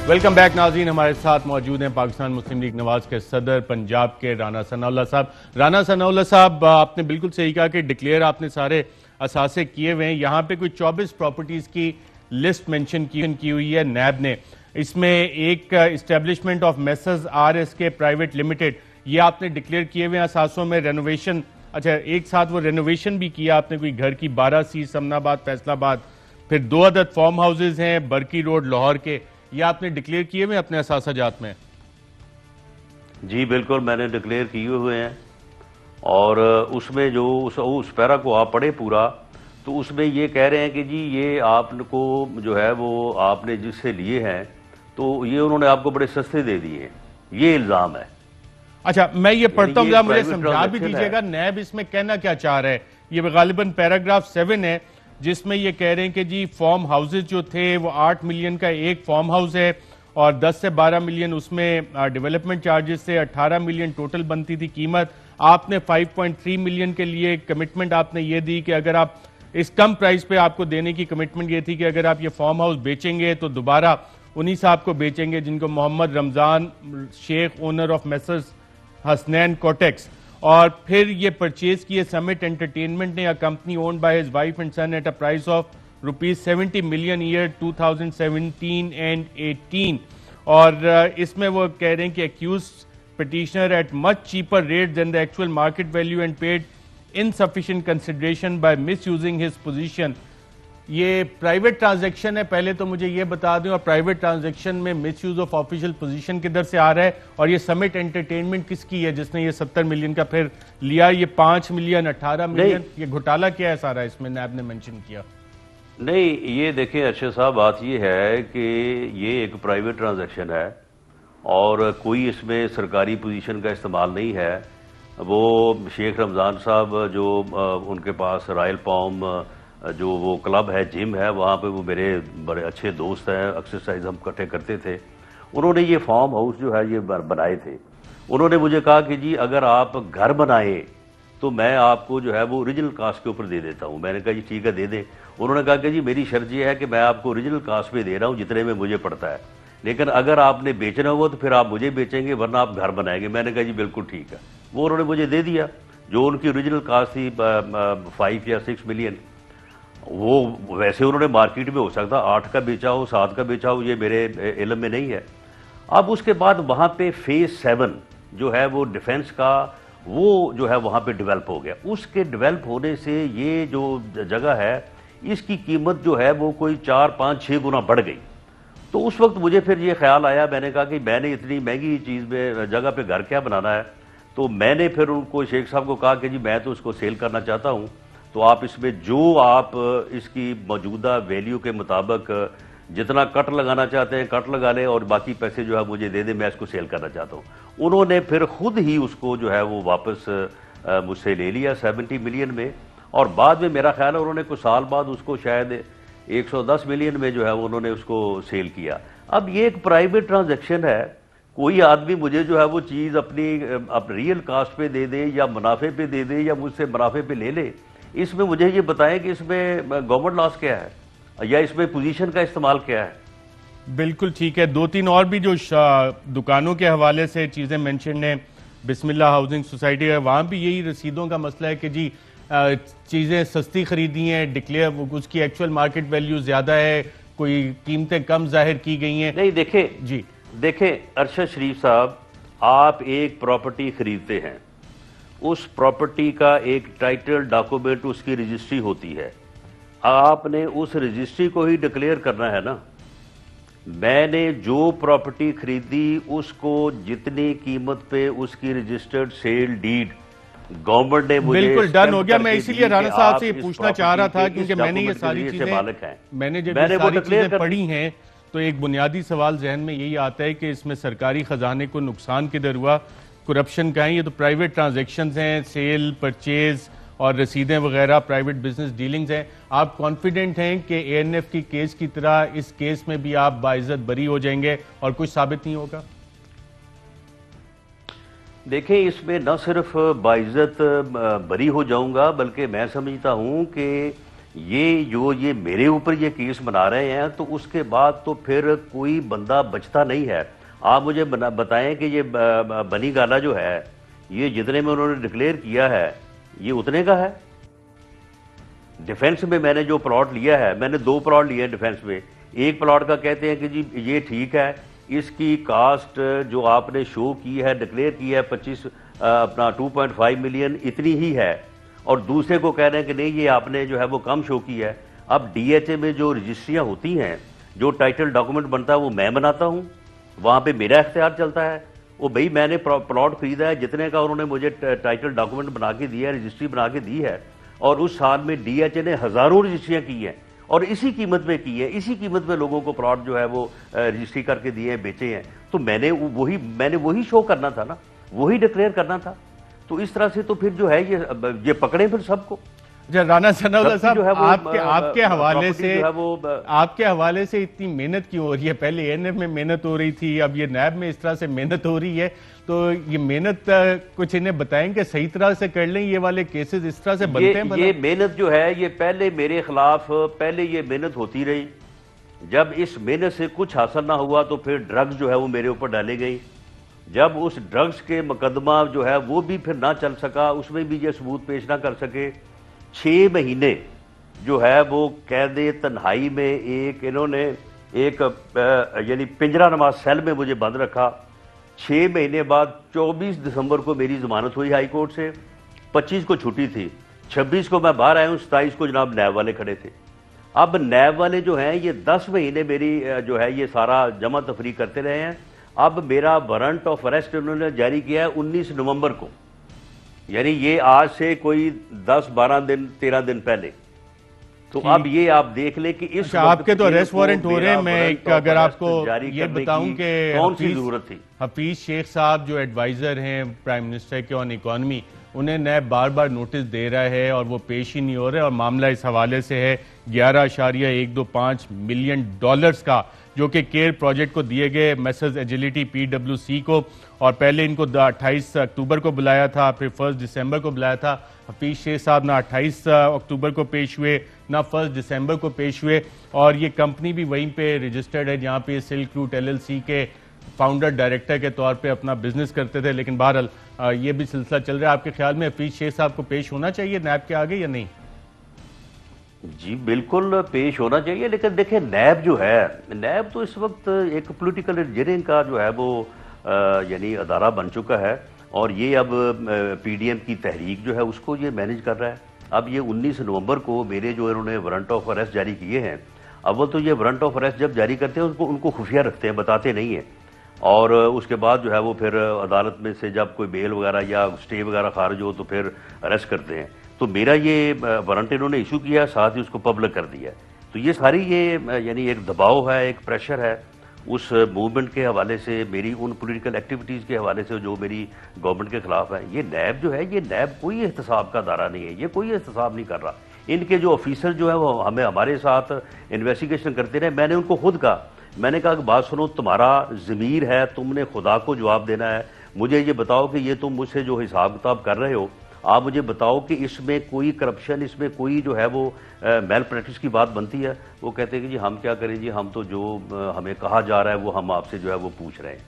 Welcome back ناظرین، ہمارے ساتھ موجود ہیں پاکستان مسلم لیگ نواز کے صدر پنجاب کے رانا ثناء اللہ صاحب۔ رانا ثناء اللہ صاحب، آپ نے بالکل صحیح کہا کہ ڈکلیئر آپ نے سارے اثاثے کیے ہوئے ہیں۔ یہاں پہ کوئی 24 پراپرٹیز کی لسٹ مینشن کی ہوئی ہے نیب نے۔ اس میں ایک establishment of messrs RSK private limited, یہ آپ نے ڈکلیئر کیے ہوئے ہیں اثاثوں میں۔ رینوویشن، اچھا ایک ساتھ وہ رینوویشن بھی کیا آپ نے کوئی گھر کی 12C سمن آباد فیصل آباد، پھر 2 عدد فارم ہاؤسز ہیں برکی روڈ لاہور کے، یہ آپ نے ڈکلیئر کیے ہوئے اپنے اثاثہ جات میں؟ جی بالکل، میں نے ڈکلیئر کیے ہوئے ہیں، اور اس میں جو اس پیرا کو آپ پڑھے پورا، تو اس میں یہ کہہ رہے ہیں کہ جی یہ آپ کو جو ہے وہ آپ نے جس سے لیے ہیں تو یہ انہوں نے آپ کو بڑے سستے دے دیے ہیں، یہ الزام ہے۔ اچھا میں یہ پڑھتا ہوں، مجھے سمجھا بھی دیجیے گا نیب اس میں کہنا کیا چاہ رہا ہے۔ یہ غالباً پیراگراف 7 ہے جس میں یہ کہہ رہے ہیں کہ جی فارم ہاؤسز جو تھے وہ 8 ملین کا ایک فارم ہاؤس ہے، اور 10 سے 12 ملین اس میں ڈیولپمنٹ چارجز سے 18 ملین ٹوٹل بنتی تھی قیمت۔ آپ نے 5.3 ملین کے لیے کمٹمنٹ آپ نے یہ دی کہ اگر آپ اس کم پرائز پہ آپ کو دینے کی کمٹمنٹ یہ تھی کہ اگر آپ یہ فارم ہاؤس بیچیں گے تو دوبارہ انہی صاحب کو بیچیں گے جن کو Muhammad Ramzan Sheikh owner of Messrs Hasnain Cotex, اور پھر یہ پرچیز کیے سمٹ انٹرٹینمنٹ نے، company owned by his wife and son at a price of ₹70 million year 2017 and 18، اور اس میں وہ کہہ رہے ہیں کہ accused petitioner at much cheaper rate than the actual market value and paid insufficient consideration by misusing his position۔ یہ private transaction ہے، پہلے تو مجھے یہ بتا دیں، اور پرائیویٹ ٹرانزیکشن میں مس یوز آف آفیشیل پوزیشن کدھر سے آ رہا ہے، اور یہ سمٹ انٹرٹینمنٹ کس کی ہے جس نے یہ 70 ملین کا پھر لیا، یہ 5 ملین 18 ملین، یہ گھٹالا کیا ہے سارا اس میں نیب نے منشن کیا؟ نہیں یہ دیکھیں ارشد صاحب، بات یہ ہے کہ یہ ایک پرائیویٹ ٹرانزیکشن ہے اور کوئی اس میں سرکاری پوزیشن کا استعمال نہیں ہے۔ وہ شیخ رمضان صاحب جو ان کے پاس رائل پالم جو وہ کلب ہے، جم ہے، وہاں پہ وہ میرے بڑے اچھے دوست ہیں، ایکسرسائز ہم اکٹھے کرتے تھے، انہوں نے یہ فارم ہاؤس جو ہے یہ بنائے تھے۔ انہوں نے مجھے کہا کہ جی اگر آپ گھر بنائیں تو میں آپ کو جو ہے وہ اوریجنل کاسٹ کے اوپر دے دیتا ہوں۔ میں نے کہا جی ٹھیک ہے دے دیں۔ انہوں نے کہا کہ جی میری شرط یہ ہے کہ میں آپ کو اوریجنل کاسٹ پہ دے رہا ہوں جتنے میں مجھے پڑتا ہے، لیکن اگر آپ نے بیچنا ہوا تو پھر آپ مجھے بیچیں گے ورنہ آپ گھر بنائیں گے۔ میں نے کہا جی بالکل ٹھیک ہے۔ وہ انہوں نے مجھے دے دیا جو ان کی اوریجنل کاسٹ تھی 5 یا 6 ملین۔ وہ ویسے انہوں نے مارکیٹ میں ہو سکتا 8 کا بیچا ہو، 7 کا بیچا ہو، یہ میرے علم میں نہیں ہے۔ اب اس کے بعد وہاں پہ فیز 7 جو ہے وہ ڈیفنس کا، وہ جو ہے وہاں پہ ڈیولپ ہو گیا۔ اس کے ڈیولپ ہونے سے یہ جو جگہ ہے اس کی قیمت جو ہے وہ کوئی 4 5 6 گنا بڑھ گئی۔ تو اس وقت مجھے پھر یہ خیال آیا، میں نے کہا کہ میں نے اتنی مہنگی چیز میں جگہ پہ گھر کیا بنانا ہے، تو میں نے پھر ان کو شیخ صاحب کو کہا کہ جی میں تو اس کو سیل کرنا چاہتا ہوں، تو آپ اس میں جو آپ اس کی موجودہ ویلیو کے مطابق جتنا کٹ لگانا چاہتے ہیں کٹ لگا لیں، اور باقی پیسے جو ہے مجھے دے دیں، میں اس کو سیل کرنا چاہتا ہوں۔ انہوں نے پھر خود ہی اس کو جو ہے وہ واپس مجھ سے لے لیا 70 ملین میں، اور بعد میں میرا خیال ہے انہوں نے کچھ سال بعد اس کو شاید 110 ملین میں جو ہے انہوں نے اس کو سیل کیا۔ اب یہ ایک پرائیویٹ ٹرانزیکشن ہے، کوئی آدمی مجھے جو ہے وہ چیز اپنی ریئل کاسٹ پہ دے دے یا منافع پہ دے دے یا مجھ سے منافع پہ لے لے، اس میں مجھے یہ بتائیں کہ اس میں گورنمنٹ لاس کیا ہے یا اس میں پوزیشن کا استعمال کیا ہے؟ بالکل ٹھیک ہے۔ 2-3 اور بھی جو دکانوں کے حوالے سے چیزیں مینشن ہیں، بسم اللہ ہاؤسنگ سوسائٹی ہے، وہاں بھی یہی رسیدوں کا مسئلہ ہے کہ جی چیزیں سستی خریدی ہیں، ڈکلیئر اس کی ایکچول مارکیٹ ویلیو زیادہ ہے، کوئی قیمتیں کم ظاہر کی گئی ہیں۔ نہیں دیکھیں ارشد شریف صاحب، آپ ایک پراپرٹی خریدتے ہیں، اس پراپرٹی کا ایک ٹائٹل ڈاکومنٹ اس کی رجسٹری ہوتی ہے، آپ نے اس رجسٹری کو ہی ڈکلیئر کرنا ہے نا۔ میں نے جو پراپرٹی خریدی اس کو جتنی قیمت پہ اس کی رجسٹرڈ سیل ڈیڈ گورنمنٹ نے مجھے بالکل ڈن ہو گیا۔ میں اسی لیے رانا صاحب سے یہ پوچھنا چاہ رہا تھا کیونکہ میں نے یہ ساری چیزیں میں نے جب یہ ساری چیزیں پڑھی ہیں تو ایک بنیادی سوال ذہن میں یہی آتا ہے کہ اس میں سرکاری خزانے کو نقصان کدھر ہوا، کرپشن کا ہے؟ یہ تو پرائیویٹ ٹرانزیکشنز ہیں، سیل پرچیز اور رسیدیں وغیرہ پرائیویٹ بزنس ڈیلنگز ہیں۔ آپ کانفیڈنٹ ہیں کہ ANF کی کیس کی طرح اس کیس میں بھی آپ باعزت بری ہو جائیں گے اور کچھ ثابت نہیں ہوگا؟ دیکھیں اس میں نہ صرف باعزت بری ہو جاؤں گا، بلکہ میں سمجھتا ہوں کہ یہ میرے اوپر یہ کیس بنا رہے ہیں تو اس کے بعد تو پھر کوئی بندہ بچتا نہیں ہے. آپ مجھے بتائیں کہ یہ بنی گالا جو ہے یہ جتنے میں انہوں نے ڈکلیئر کیا ہے یہ اتنے کا ہے. ڈیفنس میں نے جو پلاٹ لیا ہے, میں نے 2 پلاٹ لیے ہیں ڈیفنس میں. ایک پلاٹ کا کہتے ہیں کہ جی یہ ٹھیک ہے, اس کی کاسٹ جو آپ نے شو کی ہے ڈکلیئر کی ہے 2.5 ملین اتنی ہی ہے, اور دوسرے کو کہہ رہے ہیں کہ نہیں یہ آپ نے جو ہے وہ کم شو کی ہے. اب ڈی ایچ اے میں جو رجسٹریاں ہوتی ہیں, جو ٹائٹل ڈاکومنٹ بنتا ہے وہ میں بناتا ہوں, وہاں پہ میرا اختیار چلتا ہے. وہ بھئی میں نے پلاٹ خریدا ہے جتنے کا انہوں نے مجھے ٹائٹل ڈاکومنٹ بنا کے دیا ہے, رجسٹری بنا کے دی ہے, اور اس سال میں ڈی ایچ اے نے ہزاروں رجسٹریاں کی ہیں اور اسی قیمت میں کی ہے, اسی قیمت میں لوگوں کو پلاٹ جو ہے وہ رجسٹری کر کے دیے ہیں, بیچے ہیں. تو میں نے وہی شو کرنا تھا نا, وہی ڈکلیئر کرنا تھا. تو اس طرح سے تو پھر جو ہے یہ پکڑیں پھر سب کو. رانا ثناء اللہ صاحب, آپ کے حوالے سے اتنی محنت کیوں ہو رہی ہے؟ پہلے اے این ایف میں محنت ہو رہی تھی, اب یہ نیب میں اس طرح سے محنت ہو رہی ہے, تو یہ محنت کچھ انہیں بتائیں کہ صحیح طرح سے کر لیں, یہ والے کیسز اس طرح سے بنتے ہیں؟ یہ محنت جو ہے یہ پہلے میرے خلاف یہ محنت ہوتی رہی. جب اس محنت سے کچھ حاصل نہ ہوا تو پھر ڈرگز جو ہے وہ میرے اوپر ڈالے گئی. جب اس ڈرگز کے مقدمہ جو ہے وہ بھی پھر نہ چل سکا, اس میں بھی یہ ثبوت پیش نہ کر سکے, 6 مہینے جو ہے وہ قید تنہائی میں انہوں نے ایک یعنی پنجرہ نما سیل میں مجھے بند رکھا. 6 مہینے بعد 24 دسمبر کو میری ضمانت ہوئی ہائی کورٹ سے, 25 کو چھٹی تھی, 26 کو میں باہر آیا ہوں, 27 کو جناب نیب والے کھڑے تھے. اب نیب والے جو ہیں یہ 10 مہینے میری جو ہے یہ سارا جمع تفریق کرتے رہے ہیں. اب میرا وارنٹ آف اریسٹ انہوں نے جاری کیا ہے 19 نومبر کو, یعنی یہ آج سے کوئی 10-12 دن 13 دن پہلے. تو اب یہ آپ دیکھ لیں کہ اس آپ کے تو اریسٹ وارنٹ ہو رہے ہیں. میں اگر آپ کو یہ بتاؤں کہ کون سی ضرورت تھی. حفیظ شیخ صاحب جو ایڈوائزر ہیں پرائم منسٹر کے آن اکانومی, انہیں نیب بار بار نوٹس دے رہا ہے اور وہ پیش ہی نہیں ہو رہے, اور معاملہ اس حوالے سے ہے 11.125 ملین ڈالرز کا, جو کہ کیئر پروجیکٹ کو دیے گئے میسرز ایجیلیٹی PWC کو, اور پہلے ان کو 28 اکتوبر کو بلایا تھا, پھر 1 دسمبر کو بلایا تھا. حفیظ شیخ صاحب نہ 28 اکتوبر کو پیش ہوئے نہ 1 دسمبر کو پیش ہوئے, اور یہ کمپنی بھی وہیں پہ رجسٹرڈ ہے جہاں پہ سلک روٹ LLC کے فاؤنڈر ڈائریکٹر کے طور پہ اپنا بزنس کرتے تھے. لیکن بہرحال یہ بھی سلسلہ چل رہا ہے. آپ کے خیال میں حفیظ شیخ صاحب کو پیش ہونا چاہیے نیب کے آگے یا نہیں؟ جی بالکل پیش ہونا چاہیے, لیکن دیکھیں نیب جو ہے, نیب تو اس وقت ایک پولیٹیکل انجینئرنگ کا جو ہے وہ یعنی ادارہ بن چکا ہے, اور یہ اب PDM کی تحریک جو ہے اس کو یہ مینیج کر رہا ہے. اب یہ 19 نومبر کو میرے جو انہوں نے وارنٹ آف اریسٹ جاری کیے ہیں, اول تو یہ وارنٹ آف اریسٹ جب جاری کرتے ہیں ان کو خفیہ رکھتے ہیں, بتاتے نہیں ہیں, اور اس کے بعد جو ہے وہ پھر عدالت میں سے جب کوئی بیل وغیرہ یا سٹے وغیرہ خارج ہو تو پھر اریسٹ کرتے ہیں. تو میرا یہ وارنٹ انہوں نے ایشو کیا, ساتھ ہی اس کو پبلک کر دیا. تو یہ ساری یہ یعنی ایک دباؤ ہے, ایک پریشر ہے اس موومنٹ کے حوالے سے, میری ان پولیٹیکل ایکٹیویٹیز کے حوالے سے جو میری گورنمنٹ کے خلاف ہے. یہ نیب جو ہے, یہ نیب کوئی احتساب کا ادارہ نہیں ہے, یہ کوئی احتساب نہیں کر رہا. ان کے جو آفیسر جو ہیں وہ ہمارے ساتھ انویسٹیگیشن کرتے رہے. میں نے ان کو خود کہا, میں نے کہا کہ بات سنو, تمہارا ضمیر ہے, تم نے خدا کو جواب دینا ہے. مجھے یہ بتاؤ کہ یہ تم مجھ سے جو حساب کتاب کر رہے ہو, آپ مجھے بتاؤ کہ اس میں کوئی کرپشن, اس میں کوئی جو ہے وہ میل پریکٹس کی بات بنتی ہے. وہ کہتے ہیں کہ جی ہم کیا کریں جی, ہم تو جو ہمیں کہا جا رہا ہے وہ ہم آپ سے جو ہے وہ پوچھ رہے ہیں.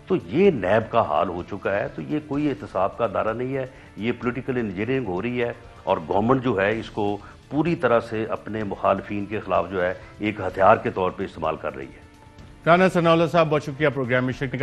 تو یہ نیب کا حال ہو چکا ہے. تو یہ کوئی احتساب کا ادارہ نہیں ہے, یہ پولیٹیکل انجینئرنگ ہو رہی ہے, اور گورنمنٹ جو ہے اس کو پوری طرح سے اپنے مخالفین کے خلاف جو ہے ایک ہتھیار کے طور پہ استعمال کر رہی ہے. رانا ثناء اللہ صاحب, بہت شکریہ پروگرام میں شرکت